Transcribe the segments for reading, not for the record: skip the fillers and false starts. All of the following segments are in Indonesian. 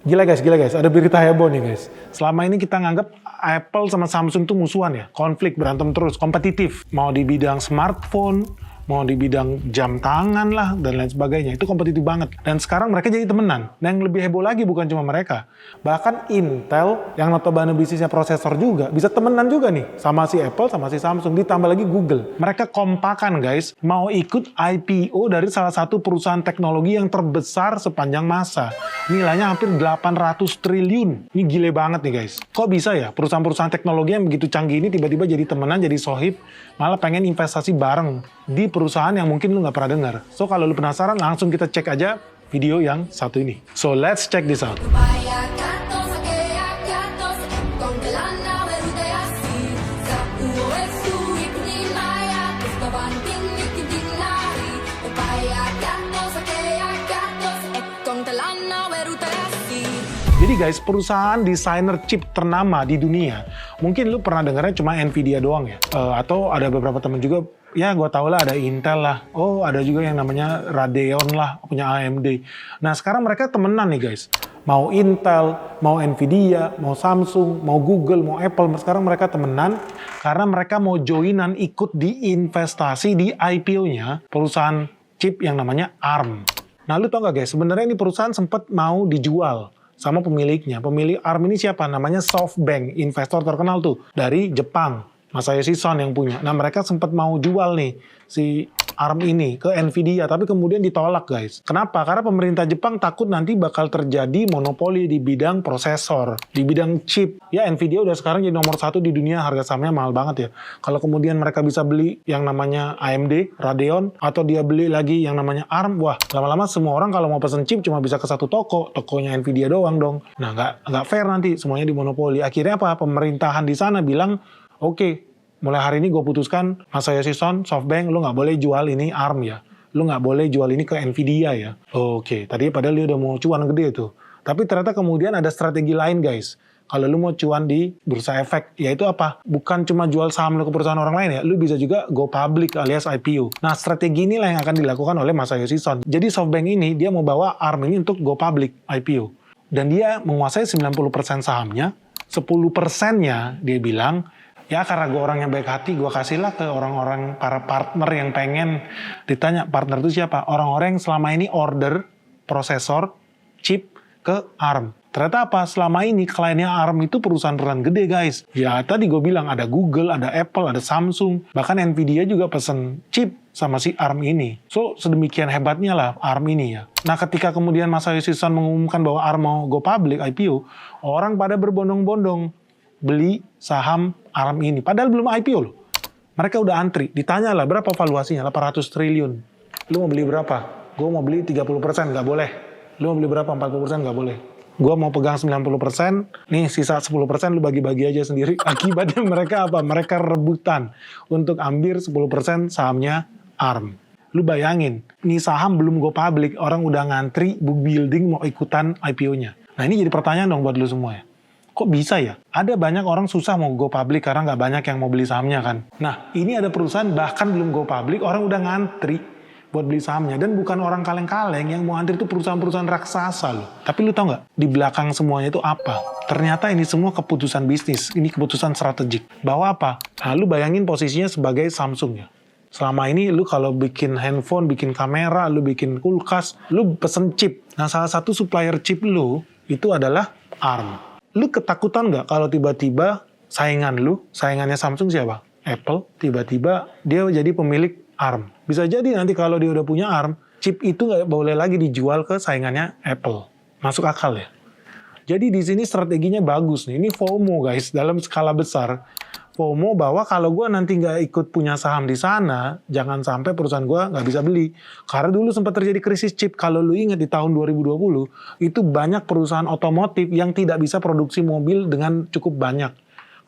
Gila guys, ada berita heboh nih guys. Selama ini kita nganggap Apple sama Samsung tuh musuhan ya, konflik, berantem terus, kompetitif. Mau di bidang smartphone, mau di bidang jam tangan lah, dan lain sebagainya. Itu kompetitif banget. Dan sekarang mereka jadi temenan. Dan yang lebih heboh lagi bukan cuma mereka. Bahkan Intel, yang notabene bisnisnya prosesor juga, bisa temenan juga nih. Sama si Apple, sama si Samsung. Ditambah lagi Google. Mereka kompakan guys, mau ikut IPO dari salah satu perusahaan teknologi yang terbesar sepanjang masa. Nilainya hampir 800 triliun. Ini gile banget nih guys. Kok bisa ya perusahaan-perusahaan teknologi yang begitu canggih ini tiba-tiba jadi temenan, jadi sohib, malah pengen investasi bareng di perusahaan yang mungkin lu nggak pernah dengar. So kalau lu penasaran, langsung kita cek aja video yang satu ini. So let's check this out. Jadi guys, perusahaan desainer chip ternama di dunia, mungkin lu pernah dengarnya cuma Nvidia doang ya, atau ada beberapa temen juga, ya gue tau lah ada Intel lah, oh ada juga yang namanya Radeon lah, punya AMD. Nah sekarang mereka temenan nih guys, mau Intel, mau Nvidia, mau Samsung, mau Google, mau Apple, sekarang mereka temenan karena mereka mau joinan ikut di investasi di IPO-nya perusahaan chip yang namanya ARM. Nah lu tau gak guys, sebenarnya ini perusahaan sempat mau dijual sama pemiliknya. Pemilik ARM ini siapa? Namanya SoftBank, investor terkenal tuh dari Jepang. Masayoshi Son yang punya. Nah mereka sempat mau jual nih si ARM ini ke Nvidia, tapi kemudian ditolak guys. Kenapa? Karena pemerintah Jepang takut nanti bakal terjadi monopoli di bidang prosesor, di bidang chip. Ya Nvidia udah sekarang jadi nomor 1 di dunia, harga sahamnya mahal banget ya. Kalau kemudian mereka bisa beli yang namanya AMD, Radeon, atau dia beli lagi yang namanya ARM, wah lama-lama semua orang kalau mau pesen chip cuma bisa ke satu toko, tokonya Nvidia doang dong. Nah nggak fair nanti, semuanya dimonopoli. Akhirnya apa? Pemerintahan di sana bilang, oke, mulai hari ini gue putuskan, Masayoshi Son, SoftBank, lu nggak boleh jual ini ARM ya. Lu nggak boleh jual ini ke Nvidia ya. Oke, tadi padahal dia udah mau cuan gede tuh. Tapi ternyata kemudian ada strategi lain guys. Kalau lu mau cuan di bursa efek, yaitu apa? Bukan cuma jual saham lu ke perusahaan orang lain ya, lu bisa juga go public alias IPO. Nah, strategi inilah yang akan dilakukan oleh Masayoshi Son. Jadi SoftBank ini, dia mau bawa ARM ini untuk go public IPO. Dan dia menguasai 90% sahamnya, 10%-nya dia bilang, ya karena gue orang yang baik hati, gue kasihlah ke orang-orang para partner yang pengen. Ditanya partner itu siapa? Orang-orang yang selama ini order prosesor, chip ke ARM. Ternyata apa? Selama ini kliennya ARM itu perusahaan-perusahaan gede guys. Ya tadi gue bilang ada Google, ada Apple, ada Samsung. Bahkan Nvidia juga pesen chip sama si ARM ini. So sedemikian hebatnya lah ARM ini ya. Nah ketika kemudian Masayoshi Son mengumumkan bahwa ARM mau go public IPO, orang pada berbondong-bondong beli saham ARM ini. Padahal belum IPO loh. Mereka udah antri. Ditanya lah berapa valuasinya? 800 triliun. Lu mau beli berapa? Gue mau beli 30%, nggak boleh. Lu mau beli berapa? 40%, nggak boleh. Gue mau pegang 90%, nih sisa 10% lu bagi-bagi aja sendiri. Akibatnya mereka apa? Mereka rebutan untuk ambil 10% sahamnya ARM. Lu bayangin, nih saham belum go public, orang udah ngantri, book building mau ikutan IPO-nya. Nah ini jadi pertanyaan dong buat lu semua ya. Kok bisa ya? Ada banyak orang susah mau go public karena nggak banyak yang mau beli sahamnya kan. Nah, ini ada perusahaan bahkan belum go public, orang udah ngantri buat beli sahamnya. Dan bukan orang kaleng-kaleng, yang mau antri itu perusahaan-perusahaan raksasa loh. Tapi lu tau nggak? Di belakang semuanya itu apa? Ternyata ini semua keputusan bisnis, ini keputusan strategik. Bahwa apa? Nah, lu bayangin posisinya sebagai Samsung ya. Selama ini lu kalau bikin handphone, bikin kamera, lu bikin kulkas, lu pesen chip. Nah, salah satu supplier chip lu itu adalah ARM. Lu ketakutan nggak kalau tiba-tiba saingan lu, saingannya Samsung siapa? Apple, tiba-tiba dia jadi pemilik ARM. Bisa jadi nanti kalau dia udah punya ARM, chip itu nggak boleh lagi dijual ke saingannya Apple. Masuk akal ya? Jadi di sini strateginya bagus nih. Ini FOMO guys, dalam skala besar. FOMO bahwa kalau gue nanti nggak ikut punya saham di sana, jangan sampai perusahaan gue nggak bisa beli. Karena dulu sempat terjadi krisis chip. Kalau lu ingat di tahun 2020, itu banyak perusahaan otomotif yang tidak bisa produksi mobil dengan cukup banyak.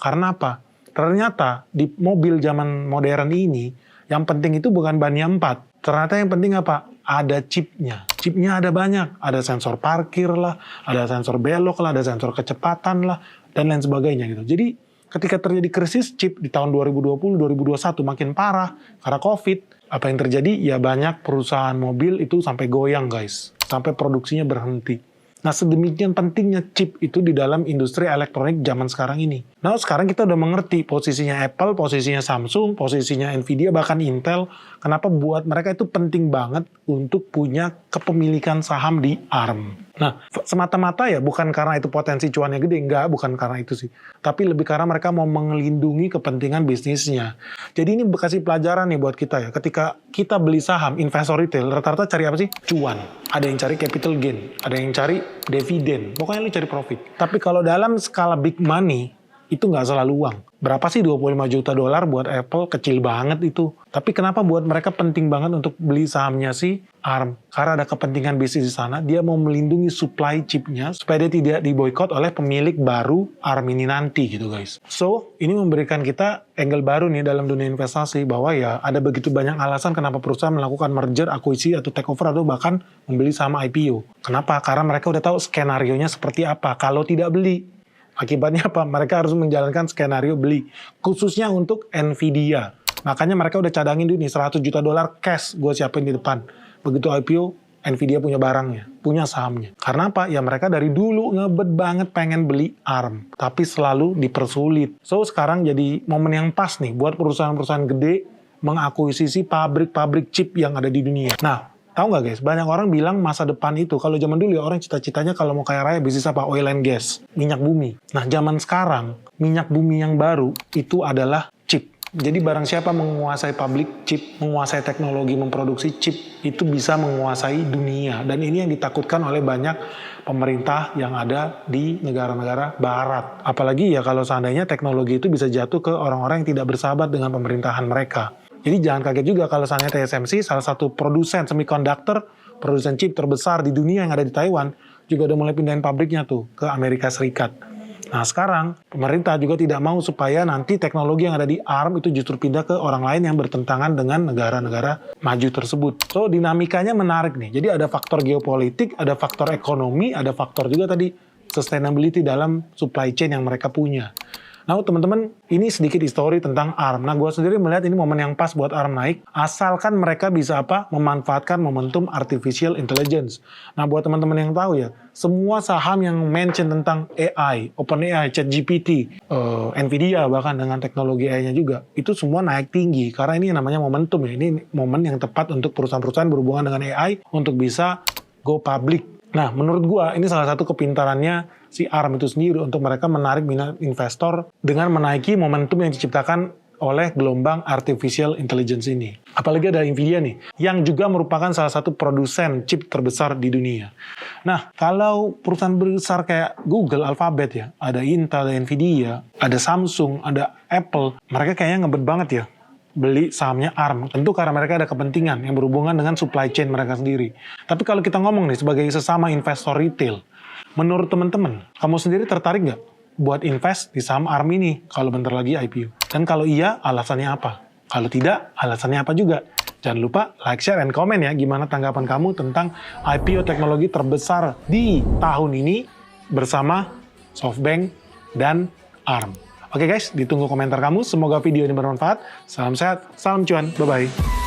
Karena apa? Ternyata di mobil zaman modern ini, yang penting itu bukan bannya 4. Ternyata yang penting apa? Ada chipnya. Chipnya ada banyak. Ada sensor parkir lah, ada sensor belok lah, ada sensor kecepatan lah, dan lain sebagainya gitu. Jadi ketika terjadi krisis chip di tahun 2020-2021 makin parah karena COVID, apa yang terjadi? Ya banyak perusahaan mobil itu sampai goyang guys. Sampai produksinya berhenti. Nah, sedemikian pentingnya chip itu di dalam industri elektronik zaman sekarang ini. Nah, sekarang kita udah mengerti posisinya Apple, posisinya Samsung, posisinya Nvidia, bahkan Intel. Kenapa buat mereka itu penting banget untuk punya kepemilikan saham di ARM. Nah, semata-mata ya bukan karena itu potensi cuannya gede, enggak, bukan karena itu sih. Tapi lebih karena mereka mau melindungi kepentingan bisnisnya. Jadi ini bekasi pelajaran nih buat kita ya. Ketika kita beli saham, investor retail, rata-rata cari apa sih? Cuan. Ada yang cari capital gain, ada yang cari dividen. Pokoknya lu cari profit. Tapi kalau dalam skala big money, itu nggak selalu uang. Berapa sih 25 juta dolar buat Apple? Kecil banget itu. Tapi kenapa buat mereka penting banget untuk beli sahamnya si ARM? Karena ada kepentingan bisnis di sana. Dia mau melindungi supply chipnya supaya dia tidak diboykot oleh pemilik baru ARM ini nanti gitu guys. So, ini memberikan kita angle baru nih dalam dunia investasi bahwa ya ada begitu banyak alasan kenapa perusahaan melakukan merger, akuisisi, atau takeover, atau bahkan membeli saham IPO. Kenapa? Karena mereka udah tahu skenario-nya seperti apa kalau tidak beli. Akibatnya apa? Mereka harus menjalankan skenario beli. Khususnya untuk Nvidia. Makanya mereka udah cadangin duit nih, 100 juta dolar cash gue siapin di depan. Begitu IPO, Nvidia punya barangnya, punya sahamnya. Karena apa? Ya mereka dari dulu ngebet banget pengen beli ARM. Tapi selalu dipersulit. So sekarang jadi momen yang pas nih buat perusahaan-perusahaan gede mengakuisisi pabrik-pabrik chip yang ada di dunia. Nah, tahu nggak guys, banyak orang bilang masa depan itu, kalau zaman dulu ya orang cita-citanya kalau mau kaya raya bisnis apa? Oil and gas, minyak bumi. Nah zaman sekarang, minyak bumi yang baru itu adalah chip. Jadi barang siapa menguasai pabrik chip, menguasai teknologi memproduksi chip, itu bisa menguasai dunia. Dan ini yang ditakutkan oleh banyak pemerintah yang ada di negara-negara barat. Apalagi ya kalau seandainya teknologi itu bisa jatuh ke orang-orang yang tidak bersahabat dengan pemerintahan mereka. Jadi jangan kaget juga kalau seandainya TSMC, salah satu produsen semiconductor, produsen chip terbesar di dunia yang ada di Taiwan, juga udah mulai pindahin pabriknya tuh ke Amerika Serikat. Nah sekarang, pemerintah juga tidak mau supaya nanti teknologi yang ada di ARM itu justru pindah ke orang lain yang bertentangan dengan negara-negara maju tersebut. So dinamikanya menarik nih. Jadi ada faktor geopolitik, ada faktor ekonomi, ada faktor juga tadi sustainability dalam supply chain yang mereka punya. Nah teman-teman, ini sedikit histori tentang ARM. Nah gue sendiri melihat ini momen yang pas buat ARM naik, asalkan mereka bisa apa? Memanfaatkan momentum artificial intelligence. Nah buat teman-teman yang tahu ya, semua saham yang mention tentang AI, OpenAI, ChatGPT, Nvidia bahkan dengan teknologi AI-nya juga, itu semua naik tinggi. Karena ini namanya momentum ya, ini momen yang tepat untuk perusahaan-perusahaan berhubungan dengan AI untuk bisa go public. Nah, menurut gua ini salah satu kepintarannya si ARM itu sendiri untuk mereka menarik minat investor dengan menaiki momentum yang diciptakan oleh gelombang artificial intelligence ini. Apalagi ada Nvidia nih, yang juga merupakan salah satu produsen chip terbesar di dunia. Nah, kalau perusahaan besar kayak Google, Alphabet ya, ada Intel, ada Nvidia, ada Samsung, ada Apple, mereka kayaknya ngebet banget ya beli sahamnya ARM. Tentu karena mereka ada kepentingan yang berhubungan dengan supply chain mereka sendiri. Tapi kalau kita ngomong nih sebagai sesama investor retail, menurut teman-teman, kamu sendiri tertarik nggak buat invest di saham ARM ini kalau bentar lagi IPO? Dan kalau iya, alasannya apa? Kalau tidak, alasannya apa juga? Jangan lupa like, share, and komen ya gimana tanggapan kamu tentang IPO teknologi terbesar di tahun ini bersama SoftBank dan ARM. Oke guys, ditunggu komentar kamu. Semoga video ini bermanfaat. Salam sehat, salam cuan. Bye-bye.